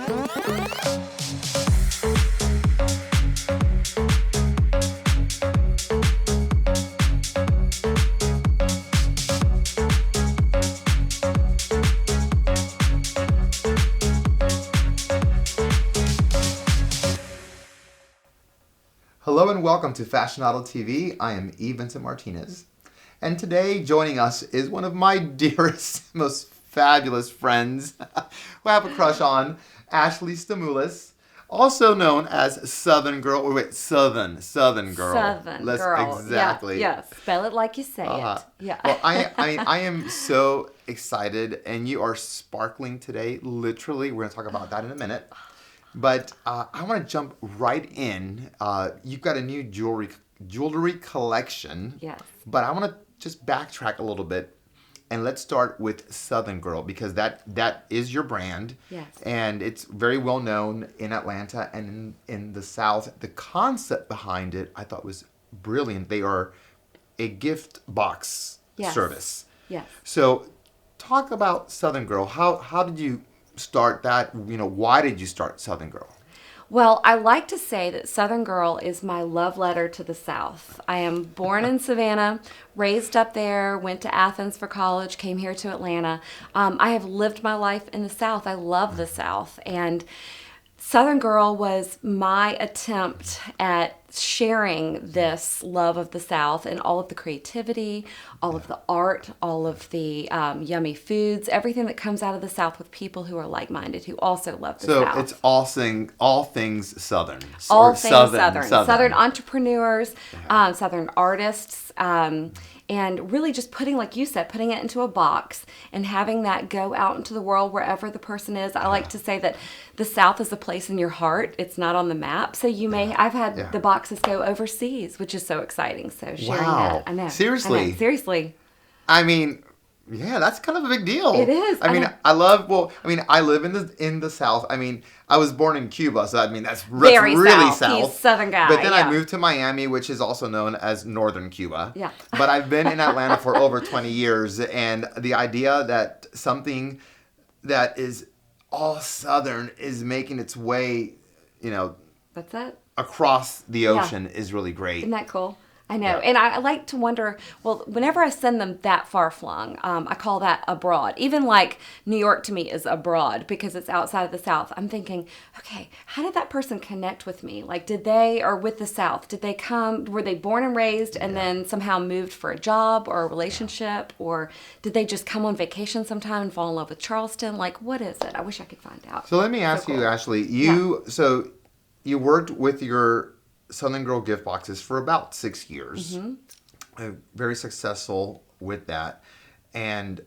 Hello and welcome to Fashionado TV. I am E. Vincent Martinez. And today joining us is one of my dearest, most fabulous friends who I have a crush on, Ashley Stamoulis, also known as Southern Girl. Southern Girl. Southern Girl. Exactly. Yeah, spell it like you say it. Yeah. Well, I am so excited, and you are sparkling today. Literally, we're going to talk about that in a minute. But I want to jump right in. You've got a new jewelry collection. Yes. But I want to just backtrack a little bit, and let's start with Southern Girl, because that is your brand. Yes. And it's very well known in Atlanta and in the South. The concept behind it I thought was brilliant. They are a gift box service. Yes. So talk about Southern Girl. How did you start that? Why did you start Southern Girl? Well, I like to say that Southern Girl is my love letter to the South. I am born in Savannah, raised up there, went to Athens for college, came here to Atlanta. I have lived my life in the South. I love the South. And Southern Girl was my attempt at sharing this love of the South and all of the creativity, all of the art, all of the yummy foods, everything that comes out of the South with people who are like-minded, who also love the South. So it's all things Southern. All things Southern. Southern entrepreneurs, Southern artists, and really just putting, like you said, putting it into a box and having that go out into the world wherever the person is. I like to say that the South is a place in your heart. It's not on the map. So I've had the boxes go overseas, which is so exciting. So sharing that. I know. Seriously? Seriously. I mean, yeah, that's kind of a big deal. It is. I live in the South. I mean, I was born in Cuba, so that's really South. He's Southern guy. But then I moved to Miami, which is also known as Northern Cuba. Yeah. But I've been in Atlanta for over 20 years, and the idea that something that is all Southern is making its way, that's it, across the ocean is really great. Isn't that cool? I know. Yeah. And I like to wonder, well, whenever I send them that far flung, I call that abroad. Even like New York to me is abroad because it's outside of the South. I'm thinking, okay, how did that person connect with me? Like, or with the South, did they come, were they born and raised and then somehow moved for a job or a relationship? Or did they just come on vacation sometime and fall in love with Charleston? Like, what is it? I wish I could find out. So let me ask you, Ashley, so you worked with your Southern Girl gift boxes for about 6 years. Mm-hmm. Very successful with that. And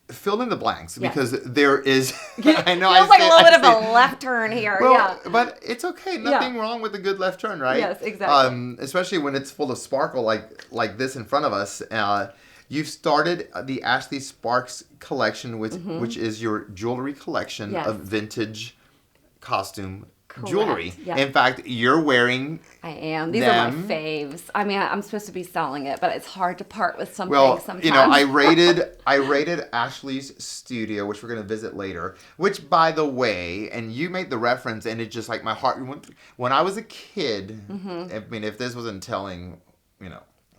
fill in the blanks because there is... I know feels like a little bit of a left turn here. Well, but it's okay. Nothing wrong with a good left turn, right? Yes, exactly. Especially when it's full of sparkle like this in front of us. You've started the Ashley Sparks collection, which is your jewelry collection of vintage costume jewelry. Yeah. In fact, you're wearing I am. These are my faves. I mean, I'm supposed to be selling it, but it's hard to part with something sometimes. I rated Ashley's studio, which we're going to visit later, which, by the way, and you made the reference, and it just like my heart went, when I was a kid, I mean, if this wasn't telling,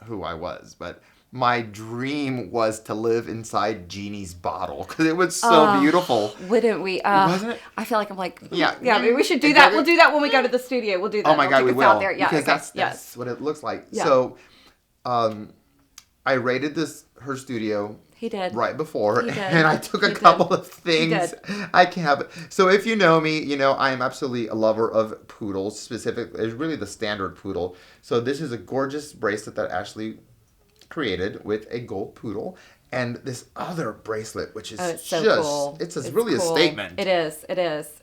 who I was, but my dream was to live inside Jeannie's bottle because it was so beautiful. Wouldn't we? Wasn't it? I feel like I'm like, yeah. Maybe we should do that. We'll do that when we go to the studio. We'll do that. Oh my God, we will. Out there. Yeah, because that's what it looks like. Yeah. So, I rated her studio. He did. Right before. He did. And I took a couple of things. I can't have it. So if you know me, I am absolutely a lover of poodles. Specifically, it's really the standard poodle. So this is a gorgeous bracelet that Ashley created with a gold poodle, and this other bracelet, which is cool. It's really cool. A statement. It is,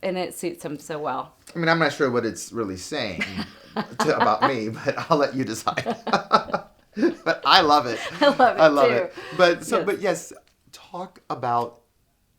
and it suits him so well. I mean, I'm not sure what it's really saying about me, but I'll let you decide. But I love it. I love it too. But yes, talk about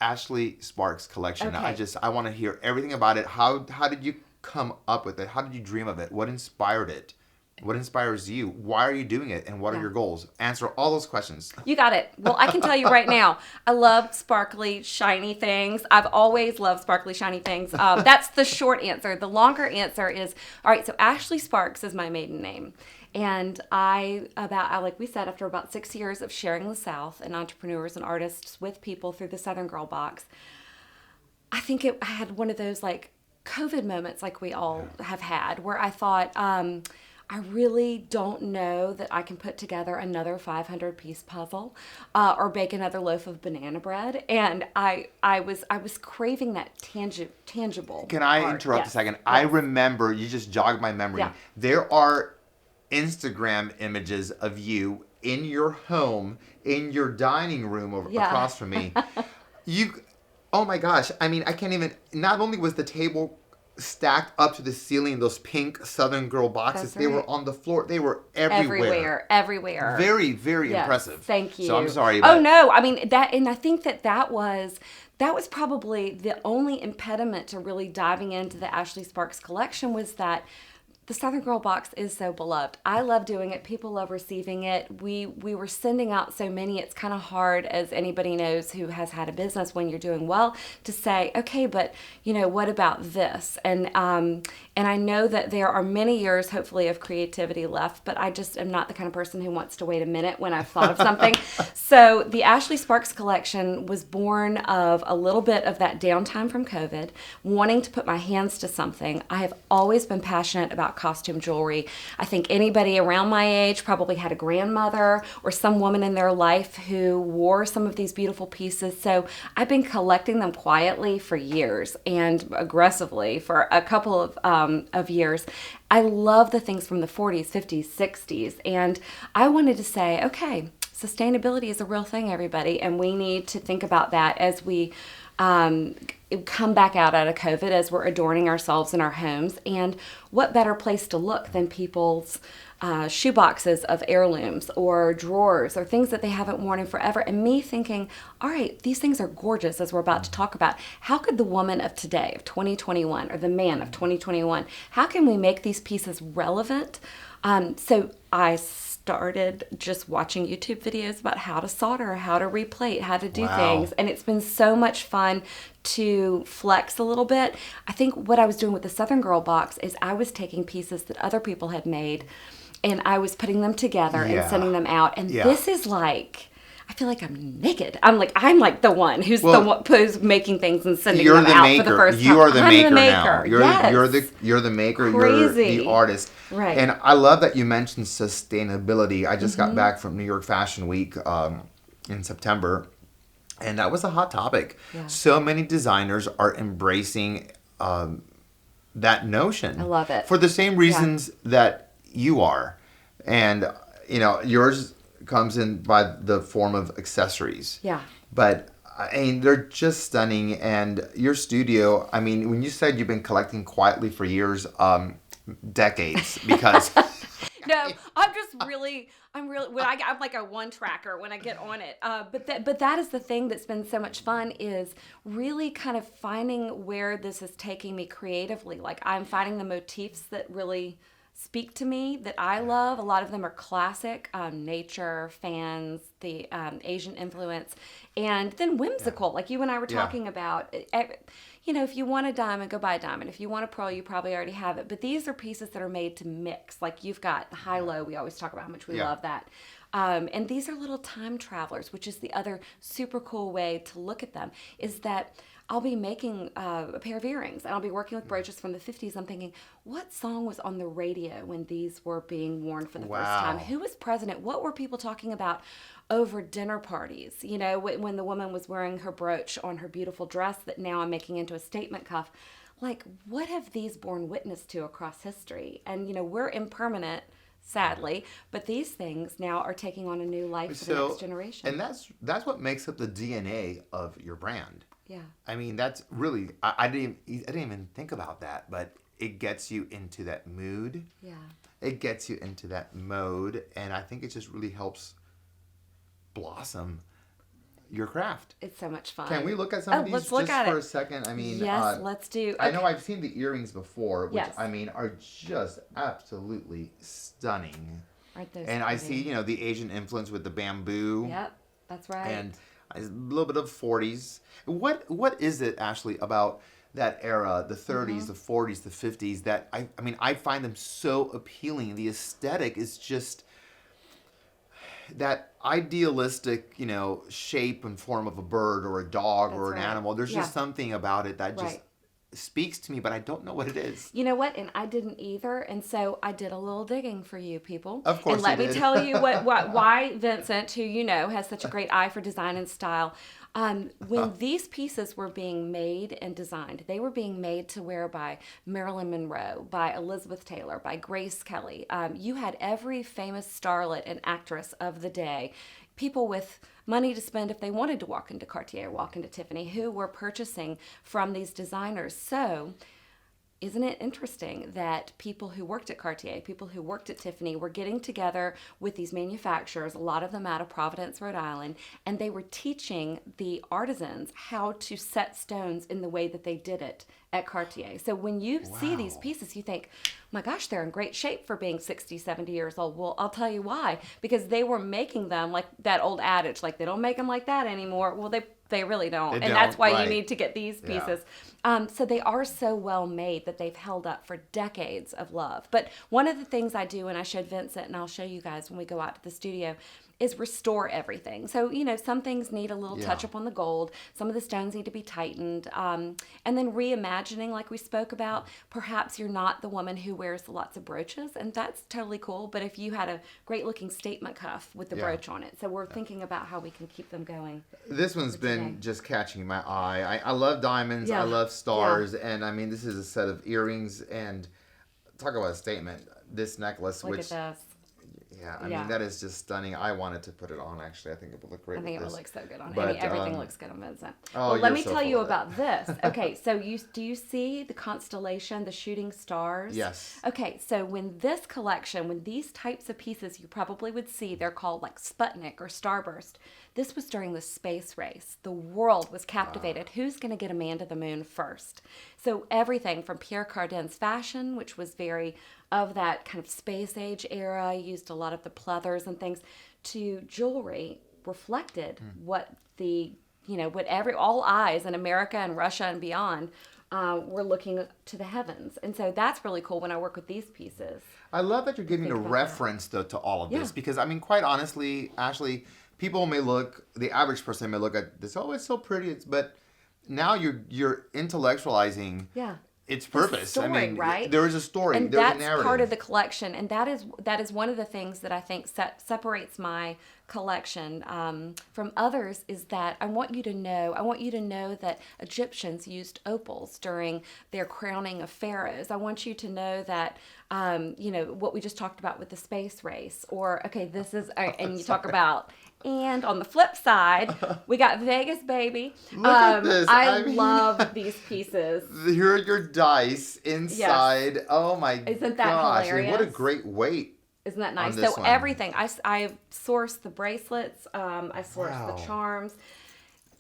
Ashley Sparks collection. Okay. I want to hear everything about it. How did you come up with it? How did you dream of it? What inspired it? What inspires you? Why are you doing it? And what are your goals? Answer all those questions. You got it. Well, I can tell you right now, I love sparkly, shiny things. I've always loved sparkly, shiny things. That's the short answer. The longer answer is, all right, so Ashley Sparks is my maiden name. And like we said, after about 6 years of sharing the South and entrepreneurs and artists with people through the Southern Girl Box, I think I had one of those like COVID moments like we all have had where I thought, I really don't know that I can put together another 500-piece puzzle or bake another loaf of banana bread. And I was craving that tangible. Can I art. interrupt Yes. a second? Yes. I remember, you just jogged my memory. Yeah. There are Instagram images of you in your home, in your dining room across from me. Oh my gosh. I mean, I can't even, not only was the table stacked up to the ceiling, those pink Southern Girl boxes, they were on the floor. They were everywhere. Everywhere. Very, very impressive. Thank you. So I'm sorry. Oh no, I mean and I think that was probably the only impediment to really diving into the Ashley Sparks collection was that the Southern Girl Box is so beloved. I love doing it. People love receiving it. We were sending out so many. It's kind of hard, as anybody knows who has had a business when you're doing well, to say, okay, but what about this? And I know that there are many years, hopefully, of creativity left, but I just am not the kind of person who wants to wait a minute when I've thought of something. So the Ashley Sparks collection was born of a little bit of that downtime from COVID, wanting to put my hands to something. I have always been passionate about costume jewelry. I think anybody around my age probably had a grandmother or some woman in their life who wore some of these beautiful pieces. So I've been collecting them quietly for years and aggressively for a couple of years. I love the things from the 40s, 50s, 60s. And I wanted to say, okay, sustainability is a real thing, everybody. And we need to think about that as we come back out of COVID, as we're adorning ourselves in our homes. And what better place to look than people's shoe boxes of heirlooms or drawers or things that they haven't worn in forever. And me thinking, all right, these things are gorgeous, as we're about to talk about. How could the woman of today, of 2021, or the man of 2021, how can we make these pieces relevant? So I started just watching YouTube videos about how to solder, how to replate, how to do things. And it's been so much fun to flex a little bit. I think what I was doing with the Southern Girl Box is I was taking pieces that other people had made and I was putting them together and sending them out. And this is like, I feel like I'm naked. I'm like the one who's who's making things and sending them out for the first time. You are the maker now. You're the maker. Crazy. You're the artist. Right. And I love that you mentioned sustainability. I just got back from New York Fashion Week in September, and that was a hot topic. Yeah. So many designers are embracing that notion. I love it. For the same reasons that you are. And, yours comes in by the form of accessories. Yeah. But I mean, they're just stunning. And your studio, I mean, when you said you've been collecting quietly for years, decades, because no, I'm like a one tracker when I get on it. But that is the thing that's been so much fun, is really kind of finding where this is taking me creatively. Like, I'm finding the motifs that really speak to me, that I love. A lot of them are classic, nature, fans, the Asian influence, and then whimsical, like you and I were talking about. If you want a diamond, go buy a diamond. If you want a pearl, you probably already have it. But these are pieces that are made to mix. Like, you've got high-low. We always talk about how much we love that. And these are little time travelers, which is the other super cool way to look at them, is that I'll be making a pair of earrings and I'll be working with brooches from the 50s. I'm thinking, what song was on the radio when these were being worn for the first time? Who was president? What were people talking about over dinner parties? When the woman was wearing her brooch on her beautiful dress that now I'm making into a statement cuff. Like, what have these borne witness to across history? And, we're impermanent, sadly, but these things now are taking on a new life for the next generation. And that's what makes up the DNA of your brand. Yeah. I mean, that's really, I didn't even think about that, but it gets you into that mood. Yeah. It gets you into that mode, and I think it just really helps blossom your craft. It's so much fun. Can we look at some of these let's look just at for it. a second? I mean, Yes, let's do. I know I've seen the earrings before, which Yes. I mean are just absolutely stunning. Aren't those And I pretty? see, the Asian influence with the bamboo. Yep, that's right. And a little bit of 40s. What is it, Ashley, about that era, the 30s, the 40s, the 50s, that I find them so appealing. The aesthetic is just that idealistic, shape and form of a bird or a dog or an right. animal. There's just Yeah. something about it that just Right. speaks to me, but I don't know what it is. You know what? And I didn't either. And so I did a little digging for you people. Of course And let you me did. tell you why Vincent, who has such a great eye for design and style. When these pieces were being made and designed, they were being made to wear by Marilyn Monroe, by Elizabeth Taylor, by Grace Kelly. You had every famous starlet and actress of the day, people with money to spend if they wanted to walk into Cartier or walk into Tiffany, who were purchasing from these designers. So isn't it interesting that people who worked at Cartier, people who worked at Tiffany were getting together with these manufacturers, a lot of them out of Providence, Rhode Island, and they were teaching the artisans how to set stones in the way that they did it at Cartier. So when you see these pieces, you think, my gosh, they're in great shape for being 60, 70 years old. Well, I'll tell you why. Because they were making them like that old adage, like they don't make them like that anymore. Well, they really don't. They and that's don't, why right. you need to get these pieces. So they are so well made that they've held up for decades of love. But one of the things I do, and I showed Vincent, and I'll show you guys when we go out to the studio, is restore everything. So, some things need a little touch up on the gold. Some of the stones need to be tightened. And then reimagining, like we spoke about, perhaps you're not the woman who wears lots of brooches, and that's totally cool. But if you had a great looking statement cuff with the brooch on it. So we're thinking about how we can keep them going. This one's been just catching my eye. I love diamonds. Yeah. I love stars. And this is a set of earrings. And talk about a statement. This necklace, Look which, at this. yeah, that is just stunning. I wanted to put it on, actually. I think it would look great I think it with would this. look so good on But, Amy. Everything looks good on Vincent. oh, Well, let you're me so tell full you of it. about this. Okay, so do you see the constellation, the shooting stars? Yes. Okay, so when this collection, when these types of pieces you probably would see, they're called like Sputnik or Starburst. This was during the space race. The world was captivated. Who's going to get a man to the moon first? So everything from Pierre Cardin's fashion, which was very of that kind of space age era, used a lot of the pleathers and things, to jewelry reflected what all eyes in America and Russia and beyond were looking to the heavens. And so that's really cool when I work with these pieces. I love that you're giving a about that. reference, though, to all of this. Yeah. Because, quite honestly, Ashley, the average person may look at this, oh, it's so pretty. But now you're intellectualizing its purpose. Story, right? There is a story. And There's that's a narrative. part of the collection, and that is one of the things that I think separates my collection from others, is that I want you to know that Egyptians used opals during their crowning of pharaohs. I want you to know that what we just talked about with the space race, or this is and you talk about. And on the flip side, we got Vegas, baby. Look at this. I love these pieces. Here are your dice inside. Yes. Oh my Isn't that gosh. hilarious? And what a great weight. Isn't that nice? this So one. everything. I sourced the bracelets. I sourced the charms.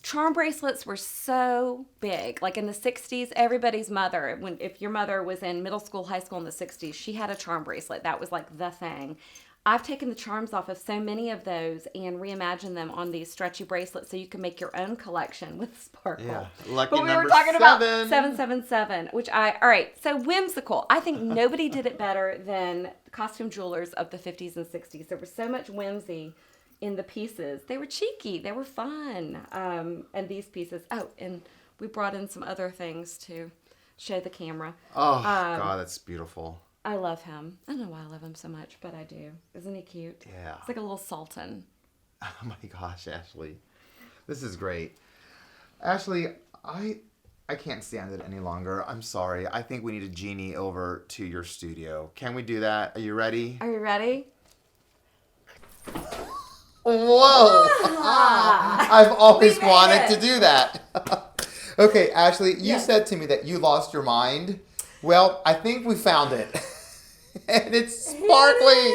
Charm bracelets were so big. Like in the 60s, everybody's mother, if your mother was in middle school, high school in the 60s, she had a charm bracelet. That was like the thing. I've taken the charms off of so many of those and reimagined them on these stretchy bracelets so you can make your own collection with sparkle. Yeah. Lucky But we were number talking 7. about 777, all right, so whimsical. I think nobody did it better than the costume jewelers of the 50s and 60s. There was so much whimsy in the pieces. They were cheeky. They were fun. And these pieces, and we brought in some other things to show the camera. Oh, God, that's beautiful. I love him. I don't know why I love him so much, but I do. Isn't he cute? Yeah. It's like a little sultan. Oh my gosh, Ashley. This is great. Ashley, I can't stand it any longer. I'm sorry. I think we need a genie over to your studio. Can we do that? Are you ready? Are you ready? Whoa! I've always wanted to do that. Okay, Ashley, you said to me that you lost your mind. Well, I think we found it. And it's sparkly.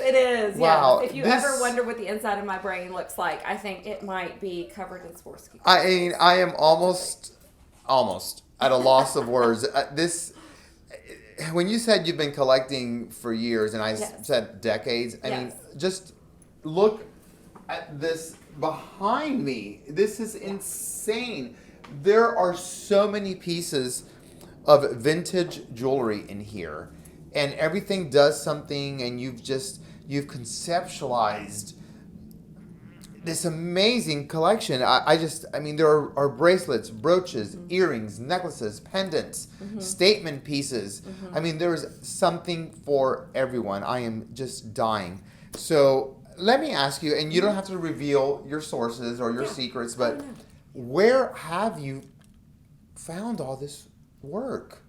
it is. Wow. Yes. If you ever wonder what the inside of my brain looks like, I think it might be covered in Swarovski. I mean, I am almost at a loss of words. When you said you've been collecting for years, and I said decades, I mean, just look at this behind me. This is insane. There are so many pieces of vintage jewelry in here, and everything does something, and you've conceptualized this amazing collection. I mean, there are bracelets, brooches, earrings, necklaces, pendants, statement pieces. I mean, there's something for everyone. I am just dying. So let me ask you, and you don't have to reveal your sources or your secrets, but where have you found all this work?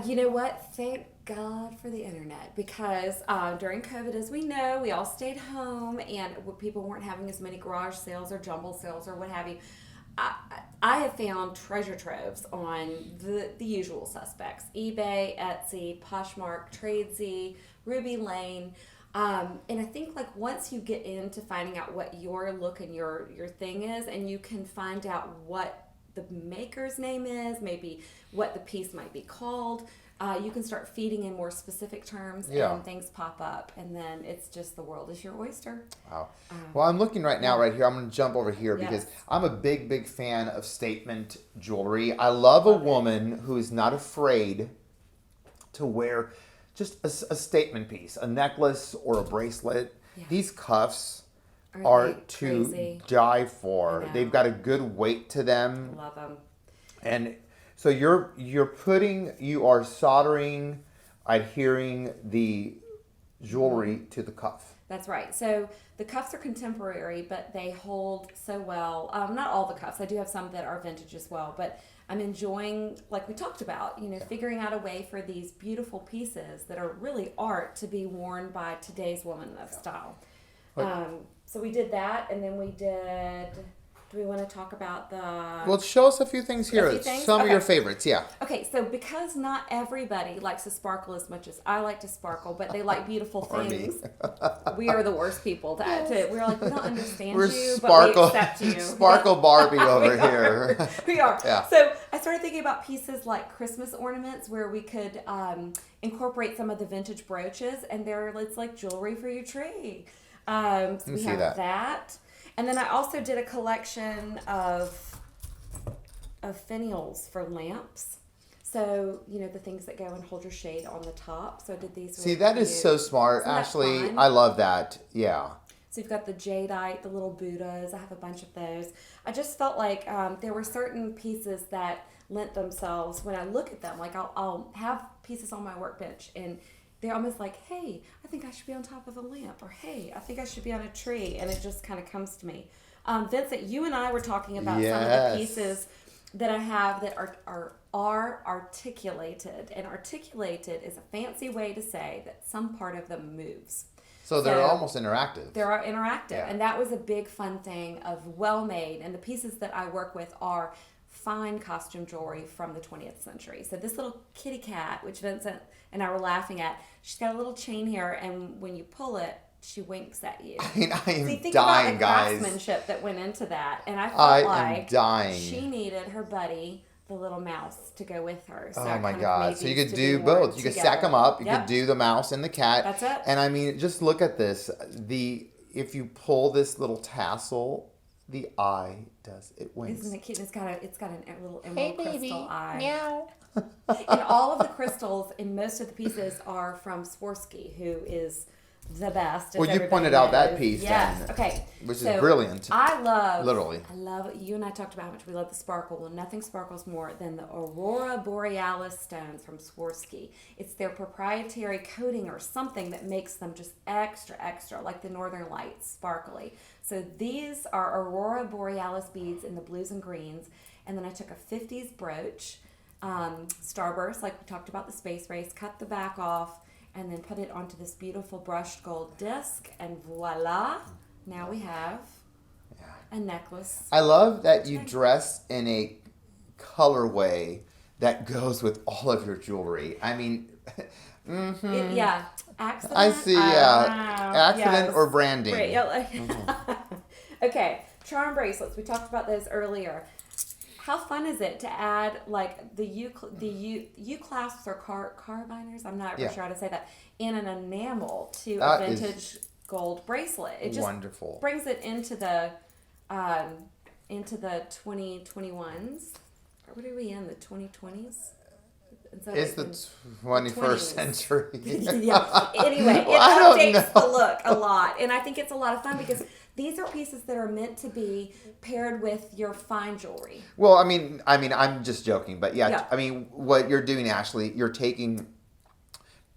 You know what? Thank God for the internet, because during COVID, as we know, we all stayed home and people weren't having as many garage sales or jumble sales or what have you. I have found treasure troves on the usual suspects: eBay, Etsy, Poshmark, Tradesy, Ruby Lane. And I think like once you get into finding out what your look and your thing is, and you can find out what the maker's name is, maybe what the piece might be called, you can start feeding in more specific terms, and things pop up, and then it's just the world is your oyster. Wow. Well, I'm looking right now right here. I'm going to jump over here because I'm a big fan of statement jewelry. I love a woman who is not afraid to wear just a statement piece, a necklace or a bracelet. Yeah. These cuffs are to die for. They've got a good weight to them. Love them. And so you are soldering, adhering the jewelry to the cuff. That's right. So the cuffs are contemporary, but they hold so well. Not all the cuffs. I do have some that are vintage as well, but I'm enjoying, like we talked about, figuring out a way for these beautiful pieces that are really art to be worn by today's woman of style. So we did that, and then we did... Do we want to talk about the... Well, show us a few things here. Some of your favorites, Okay, so because not everybody likes to sparkle as much as I like to sparkle, but they like beautiful things. We are the worst people we're like, we don't understand but we accept you. Sparkle Barbie over here. We are. Yeah. So I started thinking about pieces like Christmas ornaments where we could incorporate some of the vintage brooches, and it's like jewelry for your tree. So we have that. And then I also did a collection of finials for lamps. So, the things that go and hold your shade on the top. So I did these. See, that is so smart, Ashley. I love that. Yeah. So you've got the jadeite, the little Buddhas. I have a bunch of those. I just felt like there were certain pieces that lent themselves, when I look at them, like I'll have pieces on my workbench and they're almost like, hey, I think I should be on top of a lamp, or hey, I think I should be on a tree, and it just kind of comes to me. Vincent, you and I were talking about some of the pieces that I have that are articulated, and articulated is a fancy way to say that some part of them moves. So they're almost interactive. They're interactive, and that was a big fun thing of well-made, and the pieces that I work with are fine costume jewelry from the 20th century. So this little kitty cat, which Vincent and I were laughing at, she's got a little chain here, and when you pull it, she winks at you. I mean, I am think dying, about the guys. Craftsmanship that went into that, and I felt like dying. She needed her buddy, the little mouse, to go with her. So oh my God! So you could do both. You could stack them up. You could do the mouse and the cat. That's it. And I mean, just look at this. If you pull this little tassel, the eye winks. Isn't it cute? It's got a little emerald crystal eye. Meow. And all of the crystals in most of the pieces are from Swarovski, who is the best. Well, you pointed out that piece, yes. Okay, which is brilliant. I love you and I talked about how much we love the sparkle. Well, nothing sparkles more than the Aurora Borealis stones from Swarovski. It's their proprietary coating or something that makes them just extra, like the Northern Lights, sparkly. So these are Aurora Borealis beads in the blues and greens, and then I took a 50s brooch, starburst, like we talked about the space race, cut the back off, and then put it onto this beautiful brushed gold disc, and voila, now we have a necklace. I love that you dress in a colorway that goes with all of your jewelry. I mean, Yeah. Accident? I see, accident Yes. or branding. Right, yeah, like- Okay, charm bracelets. We talked about those earlier. How fun is it to add like the U clasps or carbiners? I'm not sure how to say that, in an enamel to That a is vintage gold bracelet. It just wonderful. brings it into the 2021s. Or what are we in, the 2020s? It's the 21st century. Yeah. Anyway, it I don't updates know. the look a lot, and I think it's a lot of fun because these are pieces that are meant to be paired with your fine jewelry. Well, I mean, I'm just joking, but Yeah. I mean, what you're doing, Ashley, you're taking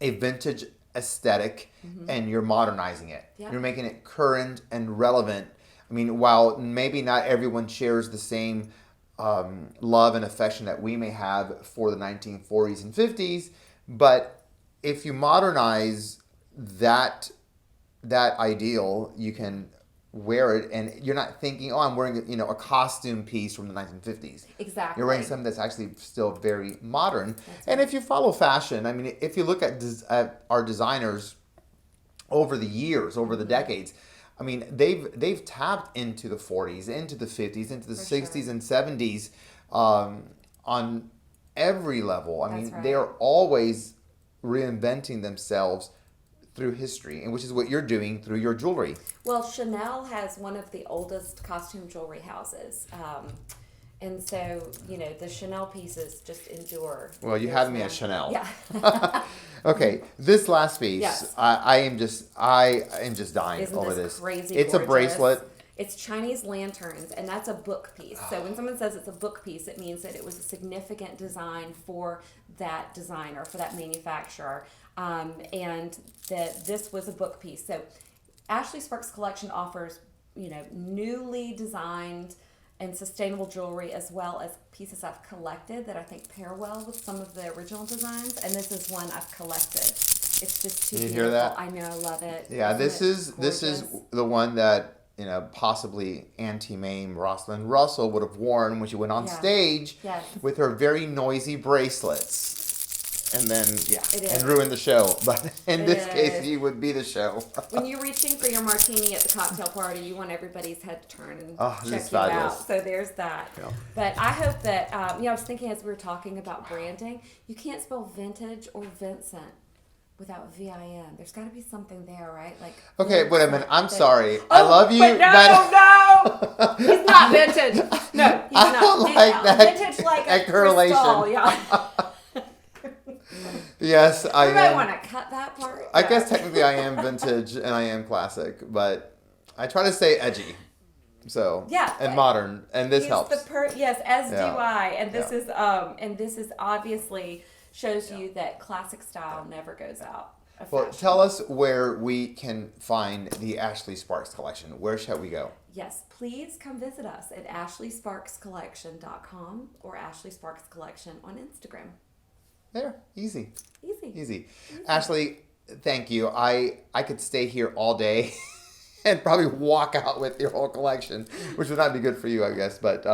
a vintage aesthetic and you're modernizing it. Yeah. You're making it current and relevant. I mean, while maybe not everyone shares the same love and affection that we may have for the 1940s and 50s, but if you modernize that ideal, you can wear it and you're not thinking, oh, I'm wearing a costume piece from the 1950s. Exactly. You're wearing something that's actually still very modern. And if you follow fashion, I mean, if you look at our designers over the years, over the decades, I mean, they've tapped into the 40s, into the 50s, into the 60s and 70s on every level. I mean, they are always reinventing themselves through history, and which is what you're doing through your jewelry. Well, Chanel has one of the oldest costume jewelry houses. And so, the Chanel pieces just endure. Well, you had me at Chanel. Yeah. Okay, this last piece, Yes. I am just dying Isn't over this this. crazy It's a gorgeous? bracelet. It's Chinese lanterns, and that's a book piece. So when someone says it's a book piece, it means that it was a significant design for that designer, for that manufacturer, and that this was a book piece. So Ashley Sparks collection offers, newly designed and sustainable jewelry, as well as pieces I've collected that I think pair well with some of the original designs. And this is one I've collected. It's just too You beautiful. hear that? I know, I love it. Yeah, Isn't this it is gorgeous? the one that possibly Auntie Mame Rosalind Russell would have worn when she went on Yeah. stage Yes. with her very noisy bracelets. And then, It is. and ruin the show. But in It this case, is. he would be the show. When you're reaching for your martini at the cocktail party, you want everybody's head to turn and Oh, this check is you fabulous. out. So there's that. Yeah. But I hope that, I was thinking as we were talking about branding, you can't spell vintage or Vincent without V-I-N. There's got to be something there, right? Like. Okay, wait a minute. I'm Vincent. sorry. I love you. But no! He's not vintage. No, he's I not. don't like that- Vintage like that a correlation. crystal, yeah. Yes, I You might am. want to cut that part. I Yeah. guess technically I am vintage and I am classic, but I try to stay edgy. So Yeah. and modern, and this He's helps. Yes, as Yeah. do I. And this Yeah. is obviously shows you that classic style never goes out of Well, fashion. tell us where we can find the Ashley Sparks collection. Where shall we go? Yes, please come visit us at ashleysparkscollection.com or Ashley Sparks Collection on Instagram. There, easy. Easy. Ashley, thank you. I could stay here all day and probably walk out with your whole collection, which would not be good for you, I guess. But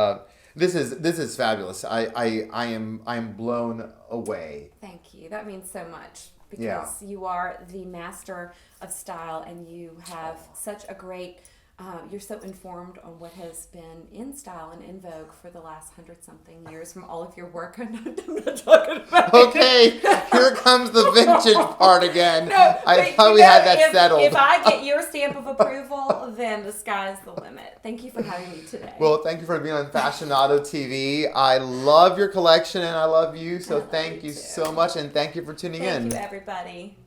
this is fabulous. I am blown away. Thank you. That means so much because Yeah. you are the master of style and you have such a great, you're so informed on what has been in style and in vogue for the last 100-something years from all of your work. I'm not talking about Okay, here comes the vintage part again. No, I but thought you we know, had that settled. If I get your stamp of approval, then the sky's the limit. Thank you for having me today. Well, thank you for being on Fashionado TV. I love your collection and I love you. So love thank you you too. so much, and thank you for tuning in. Thank you, everybody.